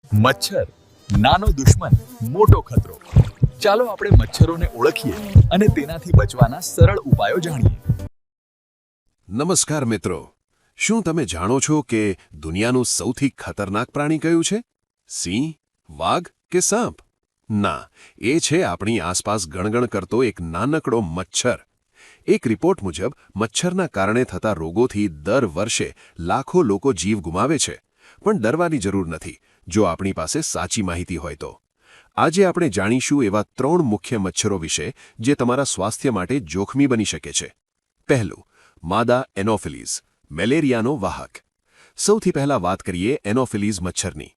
મચ્છર નાનો દુશ્મન મોટો ખતરો. ચાલો આપણે મચ્છરોને ઓળખીએ અને તેનાથી બચવાના સરળ ઉપાયો જાણીએ. નમસ્કાર મિત્રો, શું તમે જાણો છો કે દુનિયાનું સૌથી ખતરનાક પ્રાણી કયું છે? સિંહ, વાઘ કે સાંપ? ના, એ છે આપણી આસપાસ ગણગણ કરતો એક નાનકડો મચ્છર. એક રિપોર્ટ મુજબ મચ્છરના કારણે થતા રોગોથી દર વર્ષે લાખો લોકો જીવ ગુમાવે છે. પણ ડરવાની જરૂર નથી જો આપણી પાસે સાચી માહિતી હોય તો. આજે આપણે જાણીશું એવા 3 મુખ્ય મચ્છરો વિશે જે તમારા સ્વાસ્થ્ય માટે જોખમી બની શકે છે. પહેલું, માદા એનોફિલીઝ, મેલેરિયાનો વાહક. સૌથી પહેલા વાત કરીએ એનોફિલીઝ મચ્છરની.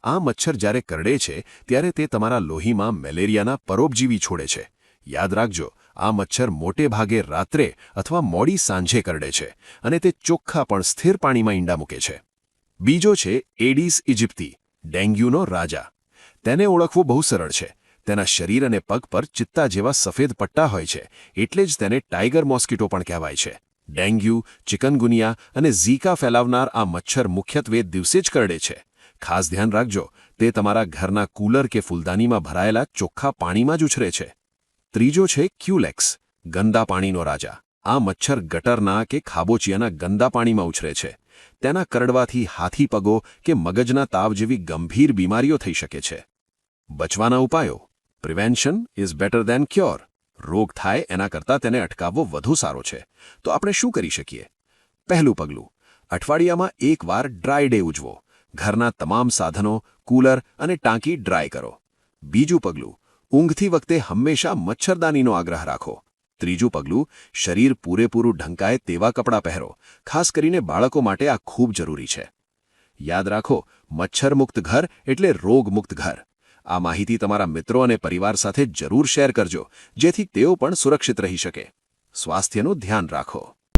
આ મચ્છર જ્યારે કરડે છે ત્યારે તે તમારા લોહીમાં મેલેરિયાના પરોપજીવી છોડે છે. યાદ રાખજો, આ મચ્છર મોટે ભાગે રાત્રે અથવા મોડી સાંજે કરડે છે અને તે ચોખ્ખા પણ સ્થિર પાણીમાં ઈંડા મૂકે છે. બીજો છે એડિસ ઇજિપ્તી, ડેન્ગ્યુનો રાજા. તેને ઓળખવું બહુ સરળ છે. તેના શરીર અને પગ પર ચિત્તા જેવા સફેદ પટ્ટા હોય છે, એટલે જ તેને ટાઇગર મોસ્કીટો પણ કહેવાય છે. ડેન્ગ્યુ, ચિકનગુનિયા અને ઝીકા ફેલાવનાર આ મચ્છર મુખ્યત્વે દિવસે જ કરડે છે. ખાસ ધ્યાન રાખજો, તે તમારા ઘરના કૂલર કે ફૂલદાનીમાં ભરાયેલા ચોખ્ખા પાણીમાં જ ઉછરે છે. ત્રીજો છે ક્યુલેક્સ, ગંદા પાણીનો રાજા. આ મચ્છર ગટરના કે ખાબોચિયાના ગંદા પાણીમાં ઉછરે છે. તેના કરડવાથી હાથી પગો કે મગજના તાવ જેવી ગંભીર બીમારીઓ થઈ શકે છે. બચવાના ઉપાયો: prevention is better than cure. રોગ થાય એના કરતાં તેને અટકાવવો વધુ સારો છે. તો આપણે શું કરી શકીએ? પહેલું પગલું, અઠવાડિયામાં એકવાર ડ્રાય ડે ઉજવો. ઘરના તમામ સાધનો, કૂલર અને ટાંકી ડ્રાય કરો. બીજું પગલું, ઊંઘથી વખતે હંમેશા મચ્છરદાનીનો આગ્રહ રાખો. ત્રીજું પગલું, શરીર પૂરેપૂરું ઢંકાય તેવા કપડાં પહેરો. ખાસ કરીને બાળકો માટે આ ખૂબ જરૂરી છે. યાદ રાખો, મચ્છરમુક્ત ઘર એટલે રોગમુક્ત ઘર. આ માહિતી તમારા મિત્રો અને પરિવાર સાથે જરૂર શેર કરજો, જેથી તેઓ પણ સુરક્ષિત રહી શકે. સ્વાસ્થ્યનું ધ્યાન રાખો.